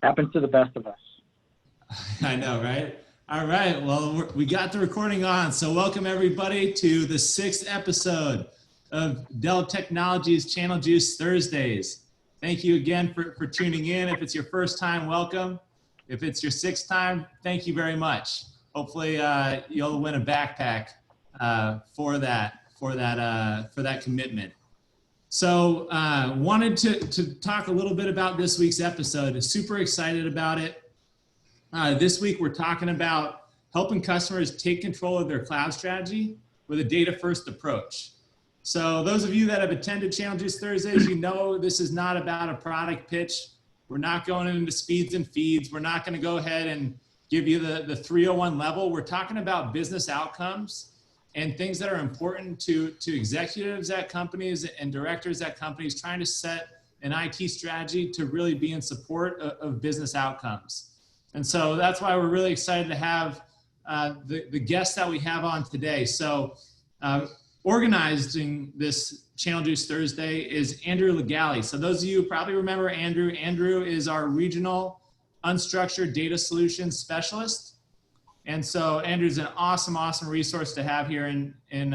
Happens to the best of us. I know, right? All right. Well, we got the recording on. So welcome everybody to the 6th episode of Dell Technologies Channel Juice Thursdays. Thank you again for tuning in. If it's your first time, welcome. If it's your 6th time, thank you very much. Hopefully you'll win a backpack for that commitment. So wanted to talk a little bit about this week's episode. Super excited about it. This week we're talking about helping customers take control of their cloud strategy with a data-first approach. So those of you that have attended Channel Juice Thursdays, you know this is not about a product pitch. We're not going into speeds and feeds. We're not going to go ahead and give you the 301 level. We're talking about business outcomes and things that are important to executives at companies and directors at companies trying to set an IT strategy to really be in support of business outcomes. And so that's why we're really excited to have the guests that we have on today. So organizing this Channel Juice Thursday is Andrew Legale. So those of you who probably remember Andrew. Andrew is our regional unstructured data solutions specialist. And so Andrew's an awesome resource to have here in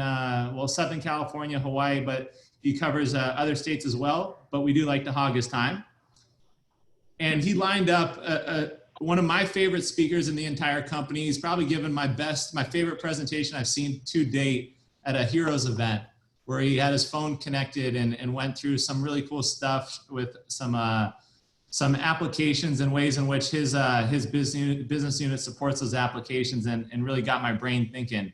Southern California, Hawaii, but he covers other states as well, but we do like to hog his time. And he lined up one of my favorite speakers in the entire company. He's probably given my favorite presentation I've seen to date at a Heroes event, where he had his phone connected and went through some really cool stuff with some applications and ways in which his business unit supports those applications and really got my brain thinking.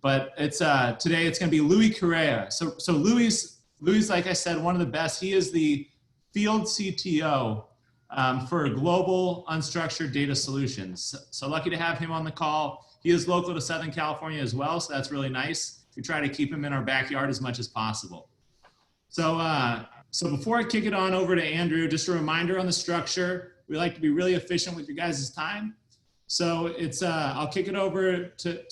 But today it's going to be Louis Correa. So Louis, like I said, one of the best. He is the field CTO for global unstructured data solutions. So lucky to have him on the call. He is local to Southern California as well, so that's really nice. We try to keep him in our backyard as much as possible. So before I kick it on over to Andrew, just a reminder on the structure. We like to be really efficient with your guys' time. So I'll kick it over to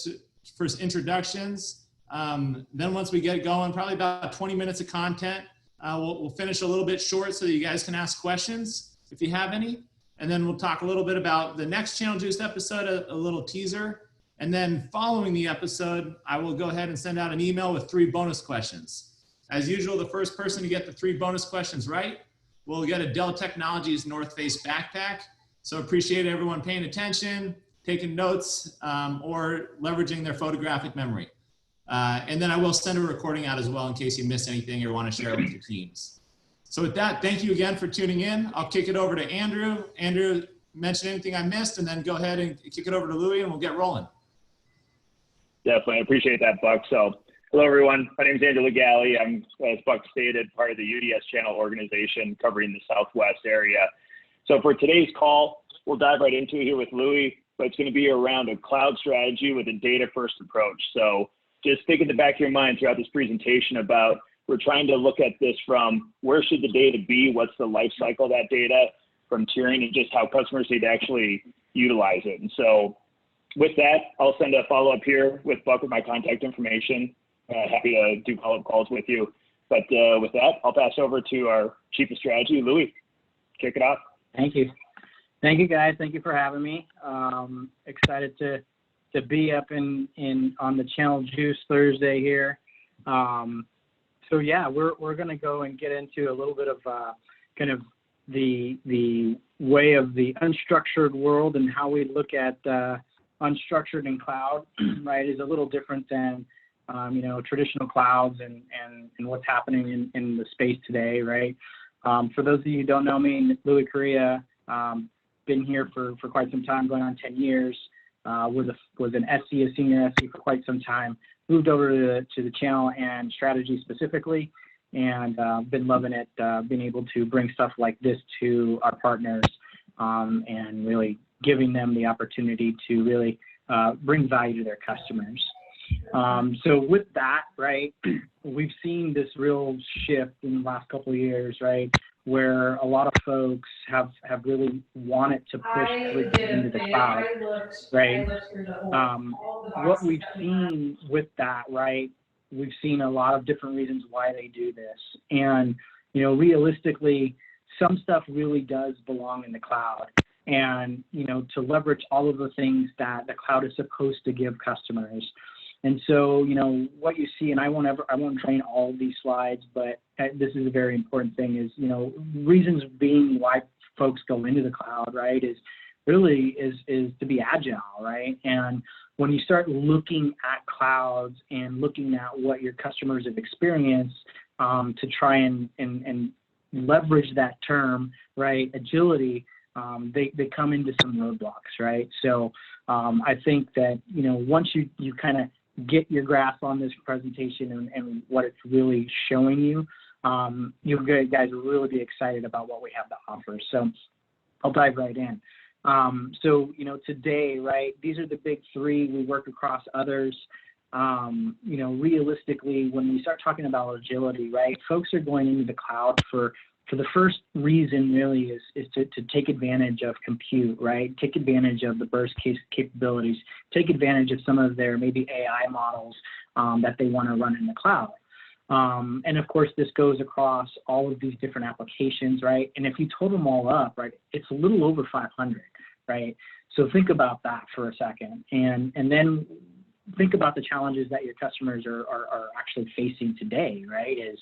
first introductions. Then once we get going, probably about 20 minutes of content. We'll finish a little bit short so that you guys can ask questions if you have any. And then we'll talk a little bit about the next Channel Juice episode, a little teaser. And then following the episode, I will go ahead and send out an email with 3 bonus questions. As usual, the first person to get the 3 bonus questions right will get a Dell Technologies North Face backpack. So appreciate everyone paying attention, taking notes, or leveraging their photographic memory. And then I will send a recording out as well in case you missed anything or want to share it with your teams. So with that, thank you again for tuning in. I'll kick it over to Andrew. Andrew, mention anything I missed, and then go ahead and kick it over to Louis, and we'll get rolling. Definitely. I appreciate that, Buck. So hello, everyone. My name is Andrew Legale. I'm, as Buck stated, part of the UDS channel organization covering the Southwest area. So for today's call, we'll dive right into it here with Louis, but it's going to be around a cloud strategy with a data-first approach. So just think in the back of your mind throughout this presentation about we're trying to look at this from where should the data be, what's the life cycle of that data, from tiering, and just how customers need to actually utilize it. And so with that, I'll send a follow-up here with Buck with my contact information. Happy to do follow-up calls with you. But with that, I'll pass over to our Chief of Strategy, Louis. Kick it off. Thank you. Thank you, guys. Thank you for having me. Excited to be up on the Channel Juice Thursday here. So yeah, we're going to go and get into a little bit of kind of the way of the unstructured world and how we look at unstructured and cloud, right, is a little different than traditional clouds and what's happening in the space today, right? For those of you who don't know me, Louis Correa, been here for quite some time, going on 10 years, was an SC, a senior SC for quite some time, moved over to the channel and strategy specifically, and been loving it, being able to bring stuff like this to our partners and really giving them the opportunity to really bring value to their customers. So with that, right, we've seen this real shift in the last couple of years, right, where a lot of folks have really wanted to push into the cloud, right? What we've seen with that, right, we've seen a lot of different reasons why they do this. And, realistically, some stuff really does belong in the cloud. and, to leverage all of the things that the cloud is supposed to give customers. And so, what you see, and I won't train all of these slides, but this is a very important thing, is, reasons being why folks go into the cloud, right, is really to be agile, right? And when you start looking at clouds and looking at what your customers have experienced, to try and leverage that term, right, agility, they come into some roadblocks, right? So I think that, once you kind of get your grasp on this presentation and what it's really showing you, you guys will really be excited about what we have to offer. So I'll dive right in. So, today, right, these are the big three. We work across others. Realistically, when we start talking about agility, right, folks are going into the cloud for the first reason really is to take advantage of compute, right? Take advantage of the burst case capabilities, take advantage of some of their maybe AI models that they want to run in the cloud. And of course, this goes across all of these different applications, right? And if you total them all up, right, it's a little over 500, right? So think about that for a second. And then think about the challenges that your customers are actually facing today, right? Is,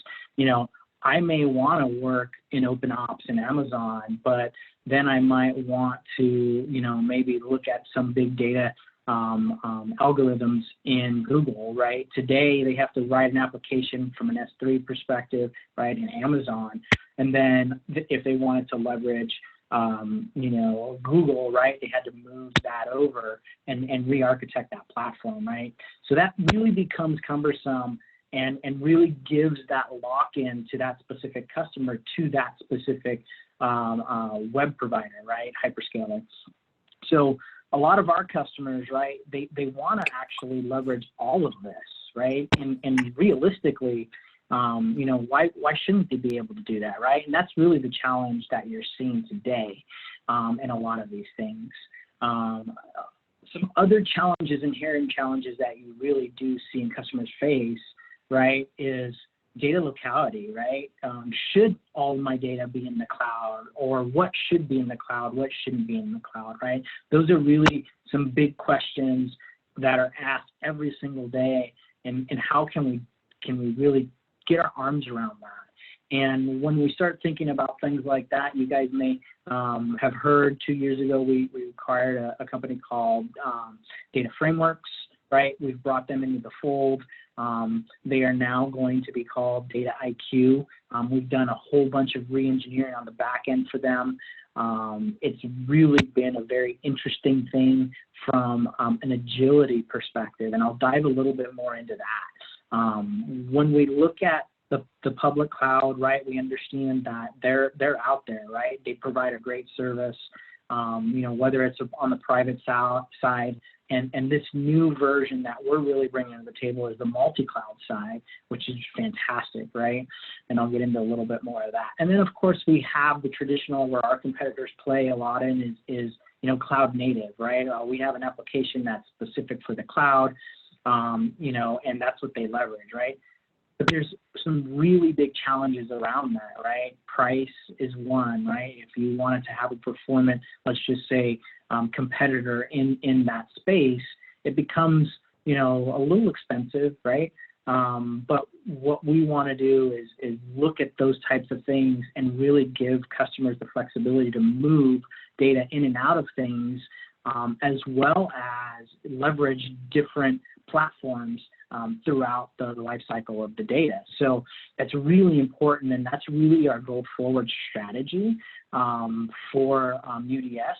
I may want to work in OpenOps in Amazon, but then I might want to, maybe look at some big data algorithms in Google, right? Today, they have to write an application from an S3 perspective, right, in Amazon. And then if they wanted to leverage, Google, right, they had to move that over and re-architect that platform, right? So that really becomes cumbersome and really gives that lock-in to that specific customer, to that specific web provider, right, hyperscaler. So a lot of our customers, right, they want to actually leverage all of this, right? And realistically, why shouldn't they be able to do that, right? And that's really the challenge that you're seeing today in a lot of these things. Some other challenges, inherent challenges that you really do see in customers face, right, is data locality, right? Should all my data be in the cloud, or what should be in the cloud, what shouldn't be in the cloud, right? Those are really some big questions that are asked every single day, and how can we really get our arms around that? And when we start thinking about things like that, you guys may have heard 2 years ago we acquired a company called Data Frameworks, right? We've brought them into the fold. They are now going to be called Data IQ. We've done a whole bunch of re-engineering on the back end for them. It's really been a very interesting thing from an agility perspective, and I'll dive a little bit more into that. When we look at the public cloud, right, we understand that they're out there, right? They provide a great service, whether it's on the private side, and this new version that we're really bringing to the table is the multi-cloud side, which is fantastic, right? And I'll get into a little bit more of that. And then, of course, we have the traditional where our competitors play a lot in is cloud native, right? We have an application that's specific for the cloud, and that's what they leverage, right? But there's some really big challenges around that, right? Price is one, right? If you wanted to have a performant, let's just say, competitor in that space, it becomes, a little expensive, right? But what we want to do is look at those types of things and really give customers the flexibility to move data in and out of things, as well as leverage different platforms throughout the life cycle of the data. So that's really important, and that's really our go forward strategy for UDS.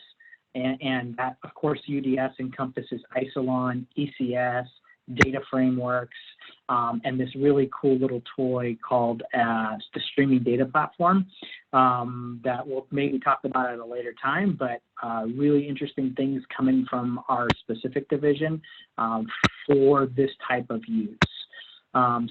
And that, of course, UDS encompasses Isilon, ECS, Data Frameworks, and this really cool little toy called the Streaming Data Platform that we'll maybe talk about at a later time, but really interesting things coming from our specific division for this type of use.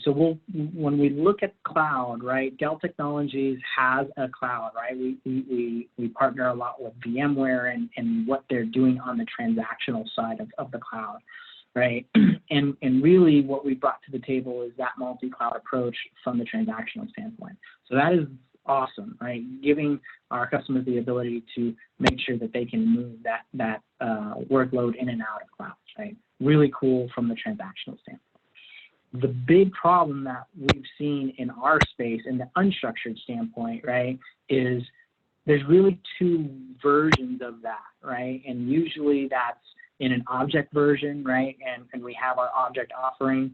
So when we look at cloud, right, Dell Technologies has a cloud, right? We partner a lot with VMware and what they're doing on the transactional side of the cloud, right? And really what we brought to the table is that multi-cloud approach from the transactional standpoint. So that is awesome, right? Giving our customers the ability to make sure that they can move that workload in and out of clouds, right? Really cool from the transactional standpoint. The big problem that we've seen in our space, in the unstructured standpoint, right, is there's really two versions of that, right? And usually that's in an object version, right? And we have our object offering.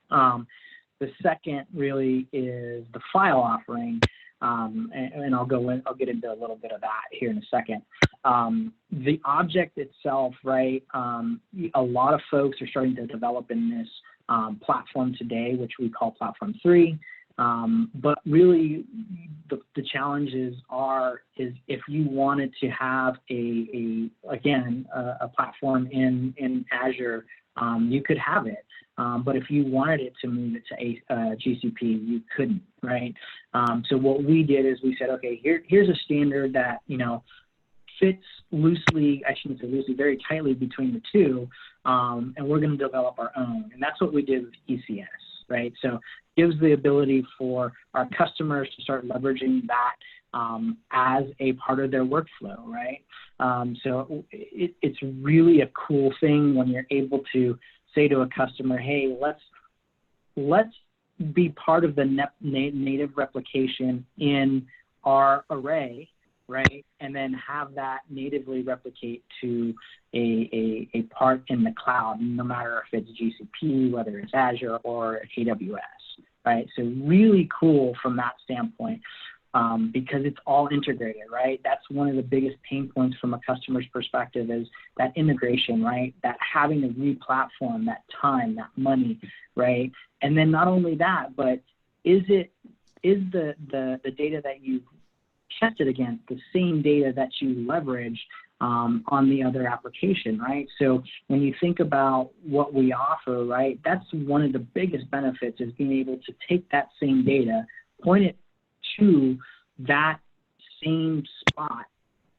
The second really is the file offering, and I'll get into a little bit of that here in a second. The object itself, right? A lot of folks are starting to develop in this platform today, which we call Platform 3. But really, the challenges is if you wanted to have a platform in Azure, you could have it. But if you wanted it to move it to GCP, you couldn't, right? So what we did is we said, okay, here's a standard that, fits loosely, I shouldn't say loosely, very tightly between the two, and we're going to develop our own. And that's what we did with ECS, right? So it gives the ability for our customers to start leveraging that as a part of their workflow, right? So it's really a cool thing when you're able to say to a customer, hey, let's be part of the native replication in our array, right? And then have that natively replicate to a part in the cloud, no matter if it's GCP, whether it's Azure or AWS, right? So really cool from that standpoint. Because it's all integrated, right? That's one of the biggest pain points from a customer's perspective is that integration, right? That having to re-platform, that time, that money, right? And then not only that, but is the data that you tested against the same data that you leverage on the other application, right? So when you think about what we offer, right, that's one of the biggest benefits is being able to take that same data, point it to that same spot,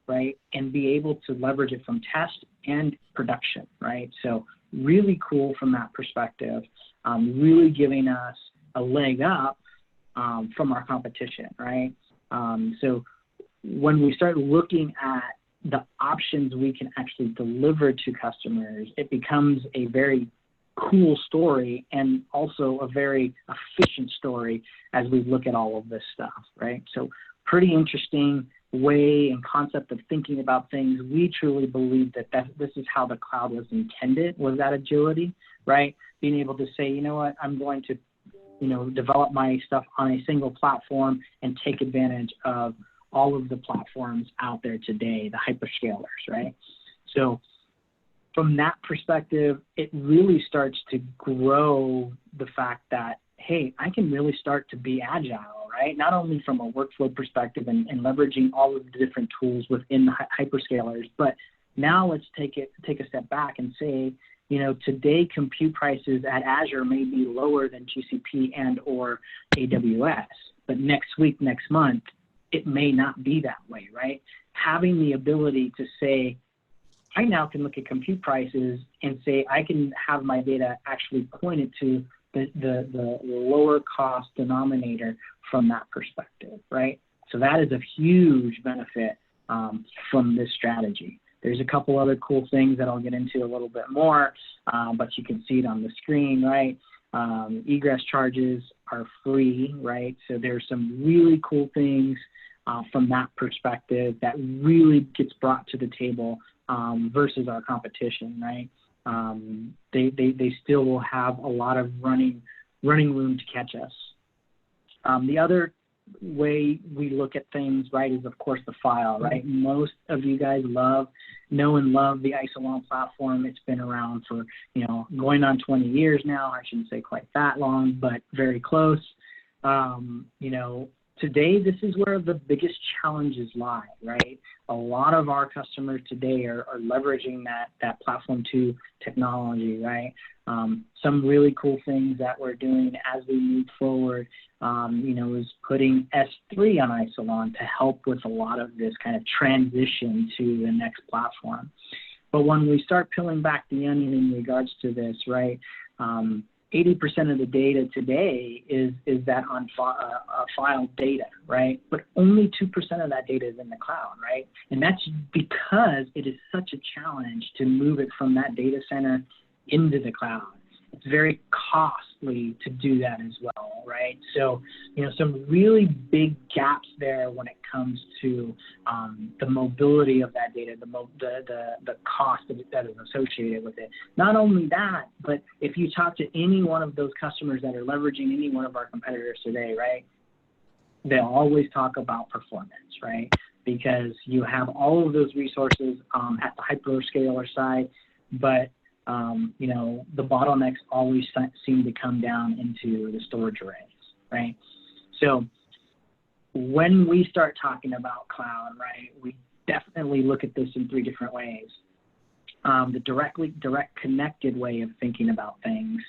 right, and be able to leverage it from test and production, right? So really cool from that perspective, really giving us a leg up from our competition, right? So when we start looking at the options we can actually deliver to customers, it becomes a very cool story and also a very efficient story as we look at all of this stuff, right? So pretty interesting way and concept of thinking about things. We truly believe that this is how the cloud was intended, was that agility, right? Being able to say, you know what, I'm going to, develop my stuff on a single platform and take advantage of all of the platforms out there today, the hyperscalers, right? So from that perspective, it really starts to grow the fact that, hey, I can really start to be agile, right? Not only from a workflow perspective and leveraging all of the different tools within the hyperscalers, but now let's take a step back and say, today compute prices at Azure may be lower than GCP and or AWS, but next week, next month, it may not be that way, right? Having the ability to say, I now can look at compute prices and say I can have my data actually pointed to the lower cost denominator from that perspective, right? So that is a huge benefit from this strategy. There's a couple other cool things that I'll get into a little bit more, but you can see it on the screen, right? Egress charges are free, right? So there's some really cool things from that perspective that really gets brought to the table versus our competition, right? They still will have a lot of running room to catch us. The other way we look at things, right, is of course the file, right? Most of you guys know and love the Isilon platform. It's been around for, going on 20 years now. I shouldn't say quite that long, but very close. Today, this is where the biggest challenges lie, right? A lot of our customers today are leveraging that Platform 2 technology, right? Some really cool things that we're doing as we move forward, is putting S3 on Isilon to help with a lot of this kind of transition to the next platform. But when we start peeling back the onion in regards to this, right, 80% of the data today is that on file data, right? But only 2% of that data is in the cloud, right? And that's because it is such a challenge to move it from that data center into the cloud. It's very costly to do that as well, right? So, some really big gaps there when it comes to the mobility of that data, the cost that is associated with it. Not only that, but if you talk to any one of those customers that are leveraging any one of our competitors today, right, they'll always talk about performance, right? Because you have all of those resources at the hyperscaler side, but the bottlenecks always seem to come down into the storage arrays, right? So when we start talking about cloud, right, we definitely look at this in three different ways. The direct connected way of thinking about things,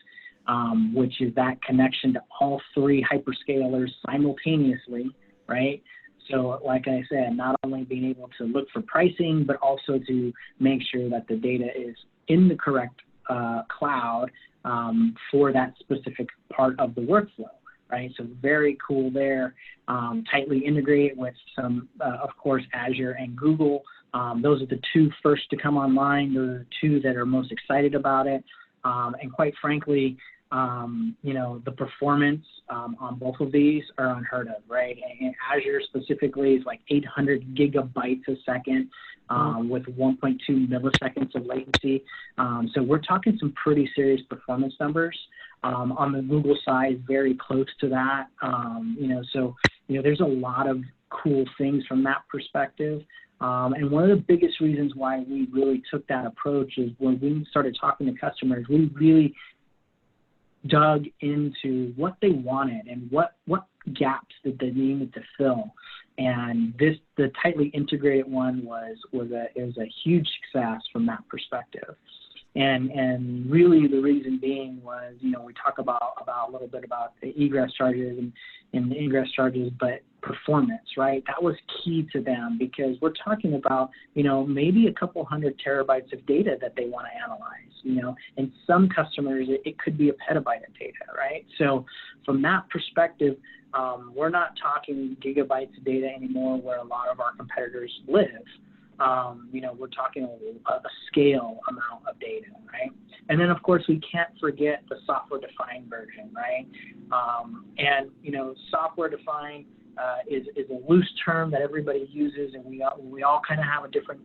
which is that connection to all three hyperscalers simultaneously, right? So like I said, not only being able to look for pricing, but also to make sure that the data is in the correct cloud for that specific part of the workflow, right? So very cool there. Tightly integrate with some, of course, Azure and Google. Those are the two first to come online. Those are the two that are most excited about it. And quite frankly, the performance on both of these are unheard of, right? And Azure specifically is like 800 gigabytes a second with 1.2 milliseconds of latency. So we're talking some pretty serious performance numbers. On the Google side, very close to that. There's a lot of cool things from that perspective. And one of the biggest reasons why we really took that approach is when we started talking to customers, we really dug into what they wanted and what gaps that they needed to fill. And the tightly integrated one was a huge success from that perspective. And really the reason being was, we talk about a little bit about the egress charges and the ingress charges, but performance, right? That was key to them because we're talking about, maybe a couple hundred terabytes of data that they want to analyze, and some customers, it could be a petabyte of data, right? So from that perspective, we're not talking gigabytes of data anymore where a lot of our competitors live. We're talking a scale amount of data, right? And then, of course, we can't forget the software-defined version, right? Software-defined is a loose term that everybody uses, and we all kind of have a different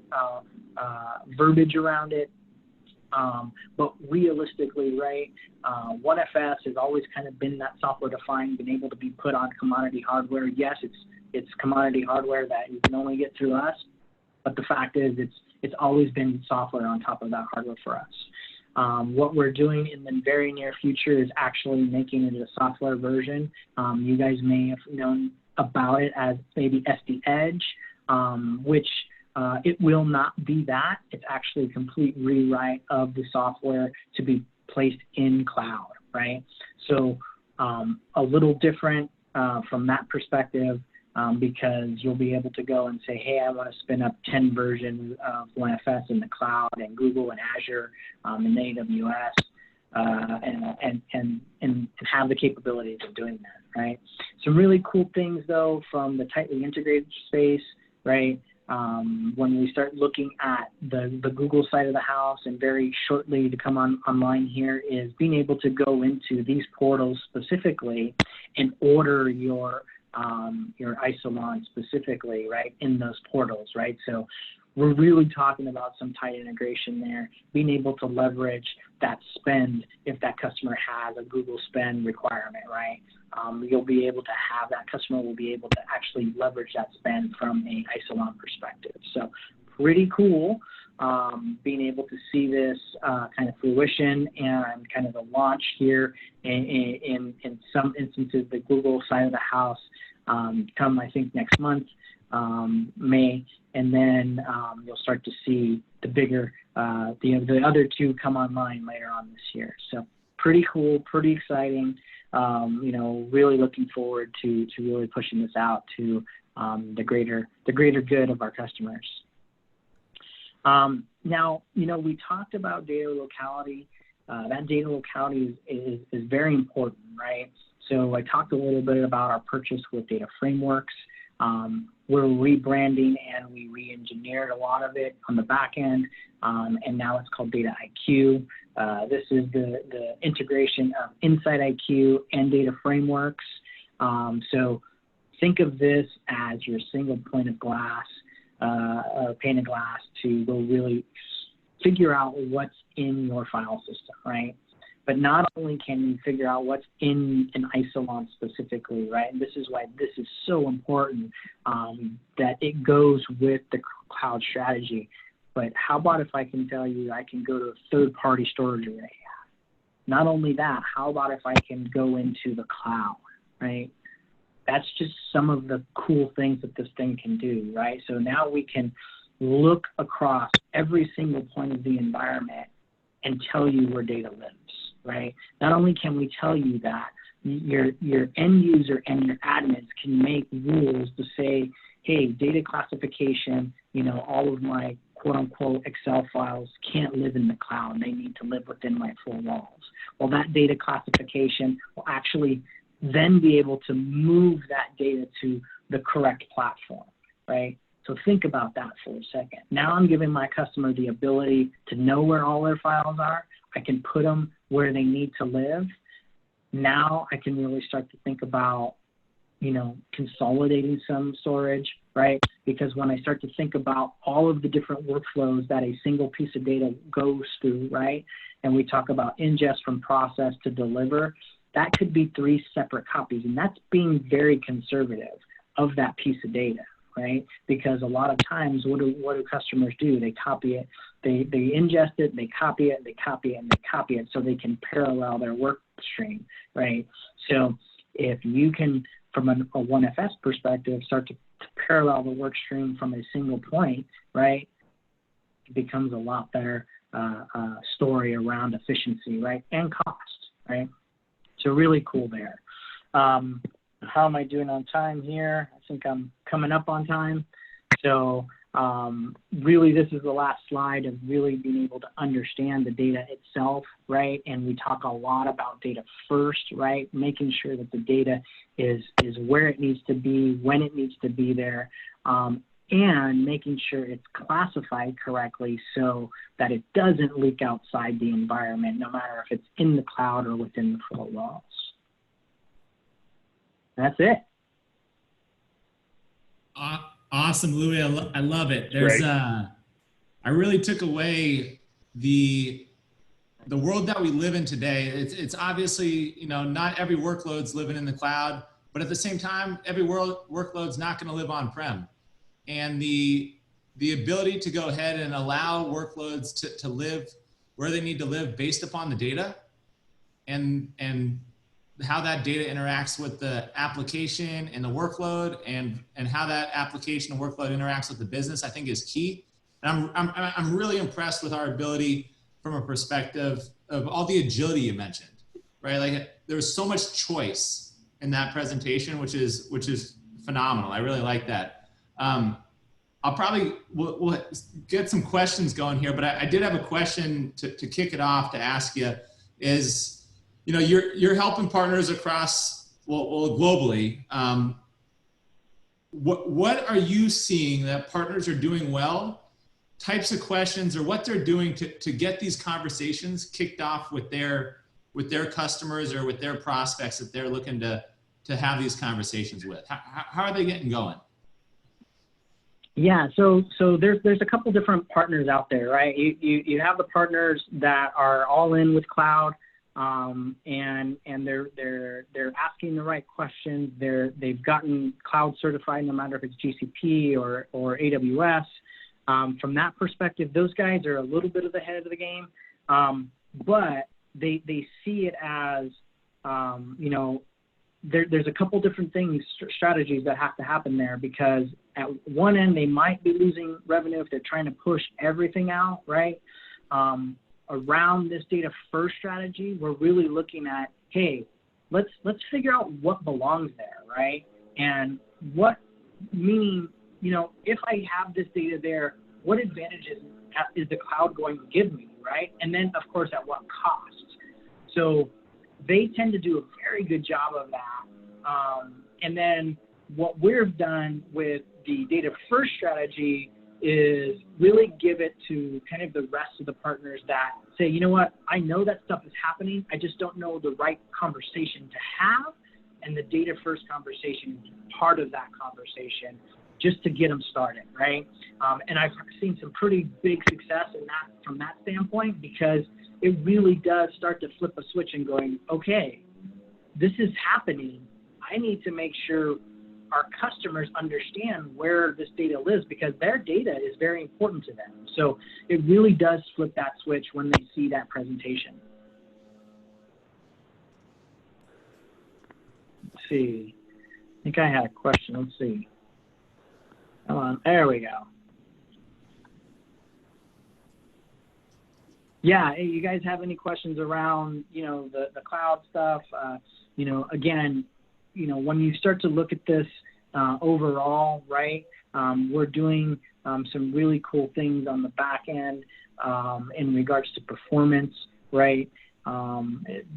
verbiage around it. But realistically, right, OneFS has always kind of been that software-defined, been able to be put on commodity hardware. Yes, it's commodity hardware that you can only get through us. But the fact is, it's always been software on top of that hardware for us. What we're doing in the very near future is actually making it a software version. You guys may have known about it as maybe SD Edge, which it will not be that. It's actually a complete rewrite of the software to be placed in cloud, right? So a little different from that perspective. Because you'll be able to go and say, hey, I want to spin up 10 versions of OneFS in the cloud and Google and Azure and AWS and have the capabilities of doing that, right? Some really cool things, though, from the tightly integrated space, right? When we start looking at the Google side of the house, and very shortly to come online here, is being able to go into these portals specifically and order your Isilon specifically, right, in those portals, right? So we're really talking about some tight integration there, being able to leverage that spend if that customer has a Google spend requirement, right? You'll be able to have that customer will be able to actually leverage that spend from a Isilon perspective. So pretty cool being able to see this kind of fruition and kind of the launch here in some instances, the Google side of the house come, I think, next month, May, and then you'll start to see the bigger, the other two come online later on this year. So pretty cool, pretty exciting. Really looking forward to really pushing this out to the greater good of our customers. Now, we talked about data locality that data locality is very important, right? So I talked a little bit about our purchase with Data Frameworks. We're rebranding and we re-engineered a lot of it on the back end, and now it's called Data IQ. This is the integration of Insight IQ and Data Frameworks. So think of this as your single point of glass, or pane of glass to go really figure out what's in your file system, right? But not only can you figure out what's in an isolon specifically, right? And this is why this is so important, that it goes with the cloud strategy. But how about if I can tell you I can go to a third-party storage array? Not only that, how about if I can go into the cloud, right? That's just some of the cool things that this thing can do, right? So now we can look across every single point of the environment and tell you where data lives, right? Not only can we tell you that, your end user and your admins can make rules to say, hey, data classification, all of my quote-unquote Excel files can't live in the cloud. They need to live within my four walls. Well, that data classification will actually then be able to move that data to the correct platform, right? So think about that for a second. Now I'm giving my customer the ability to know where all their files are. I can put them where they need to live. Now I can really start to think about, consolidating some storage, right? Because when I start to think about all of the different workflows that a single piece of data goes through, right? And we talk about ingest from process to deliver, that could be 3 separate copies. And that's being very conservative of that piece of data, right? Because a lot of times, what do customers do? They copy it, they ingest it, they copy it, they copy it, and they copy it so they can parallel their work stream, right? So if you can, from a 1FS perspective, start to parallel the work stream from a single point, right, it becomes a lot better story around efficiency, right, and cost, right? So really cool there. How am I doing on time here? I think I'm coming up on time. So really, this is the last slide of really being able to understand the data itself, right? And we talk a lot about data first, right? Making sure that the data is where it needs to be, when it needs to be there, and making sure it's classified correctly so that it doesn't leak outside the environment, no matter if it's in the cloud or within the four walls. That's it. Awesome, Louis. I love it. Great. I really took away the world that we live in today. It's obviously, not every workload's living in the cloud, but at the same time, every workload's not going to live on-prem. And the ability to go ahead and allow workloads to live where they need to live based upon the data and how that data interacts with the application and the workload and how that application and workload interacts with the business, I think is key. And I'm really impressed with our ability from a perspective of all the agility you mentioned, right? Like there was so much choice in that presentation, which is phenomenal. I really like that. I'll probably, we'll get some questions going here, but I did have a question to kick it off to ask you is, you're helping partners across, well globally. What are you seeing that partners are doing well? Types of questions or what they're doing to get these conversations kicked off with their customers or with their prospects that they're looking to have these conversations with. How are they getting going? Yeah, so there's a couple different partners out there, right? You have the partners that are all in with cloud. And they're asking the right questions. They've gotten cloud certified, no matter if it's GCP or AWS. From that perspective, those guys are a little bit of the head of the game, but they see it as there's a couple different things, strategies that have to happen there, because at one end they might be losing revenue if they're trying to push everything out, right? Around this data first strategy, we're really looking at, hey, let's figure out what belongs there, right? And what, meaning, if I have this data there, what advantages is the cloud going to give me, right? And then, of course, at what cost? So they tend to do a very good job of that. And then what we've done with the data first strategy is really give it to kind of the rest of the partners that say, you know what, I know that stuff is happening. I just don't know the right conversation to have. And the data first conversation is part of that conversation just to get them started, right? And I've seen some pretty big success in that from that standpoint, because it really does start to flip a switch and going, okay, this is happening. I need to make sure our customers understand where this data lives, because their data is very important to them. So it really does flip that switch when they see that presentation. Let's see. I think I had a question. Let's see. Come on. There we go. Yeah, hey, you guys have any questions around, the cloud stuff? Again, when you start to look at this overall, right, we're doing some really cool things on the back end in regards to performance, right?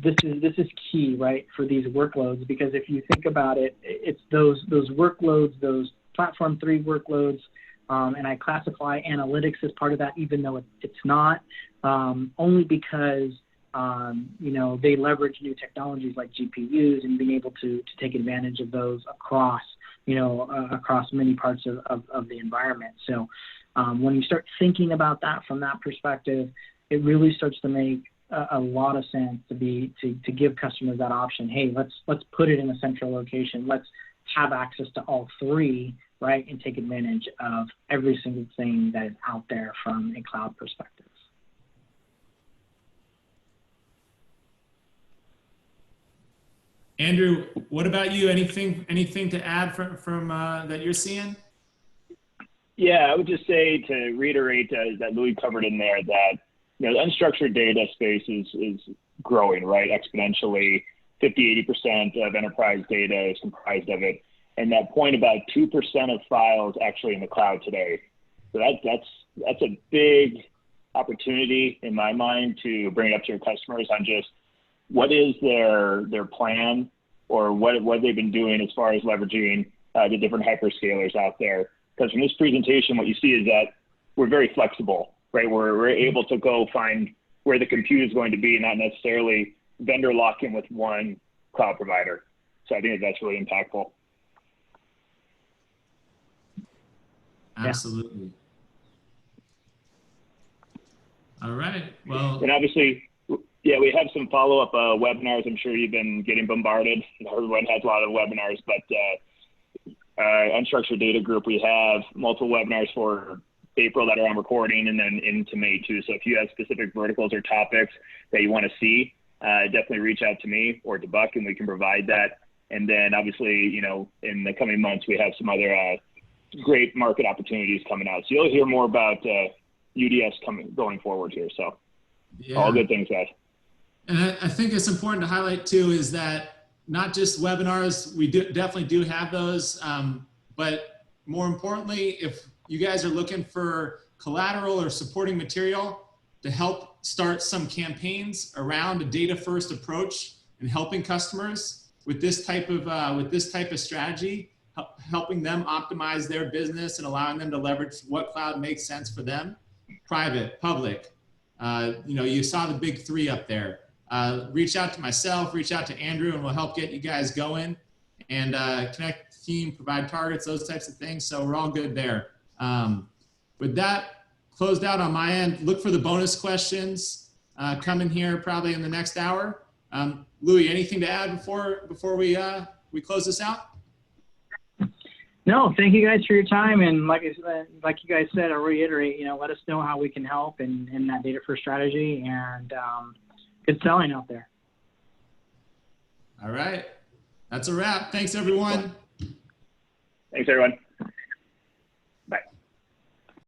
This is key, right, for these workloads, because if you think about it, it's those workloads, those Platform 3 workloads, and I classify analytics as part of that, even though it's not, only because they leverage new technologies like GPUs and being able to take advantage of those across many parts of the environment. So when you start thinking about that from that perspective, it really starts to make a lot of sense to give customers that option. Hey, let's put it in a central location. Let's have access to all three, right, and take advantage of every single thing that is out there from a cloud perspective. Andrew, what about you? Anything to add from that you're seeing? Yeah, I would just say, to reiterate that Louis covered in there, that the unstructured data space is growing, right, exponentially. 50-80% of enterprise data is comprised of it, and that point about 2% of files actually in the cloud today. So that's a big opportunity in my mind to bring it up to your customers on just what is their plan, or what they've been doing as far as leveraging the different hyperscalers out there. Because from this presentation, what you see is that we're very flexible, right? We're able to go find where the compute is going to be, not necessarily vendor lock in with one cloud provider. So I think that's really impactful. Absolutely. All right. Well, and obviously, yeah, we have some follow-up webinars. I'm sure you've been getting bombarded. Everyone has a lot of webinars, but Unstructured Data Group, we have multiple webinars for April that are on recording, and then into May too. So if you have specific verticals or topics that you want to see, definitely reach out to me or to Buck, and we can provide that. And then obviously, in the coming months, we have some other great market opportunities coming out. So you'll hear more about UDS going forward here. So yeah. All good things, guys. And I think it's important to highlight too is that not just webinars, we definitely do have those, but more importantly, if you guys are looking for collateral or supporting material to help start some campaigns around a data-first approach and helping customers with this type of strategy, helping them optimize their business and allowing them to leverage what cloud makes sense for them, private, public. You saw the big three up there. Reach out to myself, reach out to Andrew, and we'll help get you guys going and connect the team, provide targets, those types of things. So we're all good there. With that closed out on my end, look for the bonus questions coming here probably in the next hour. Louis, anything to add before we close this out? No, thank you guys for your time. And like you guys said, I'll reiterate, let us know how we can help in that data first strategy, and good selling out there. All right. That's a wrap. Thanks, everyone. Thanks, everyone.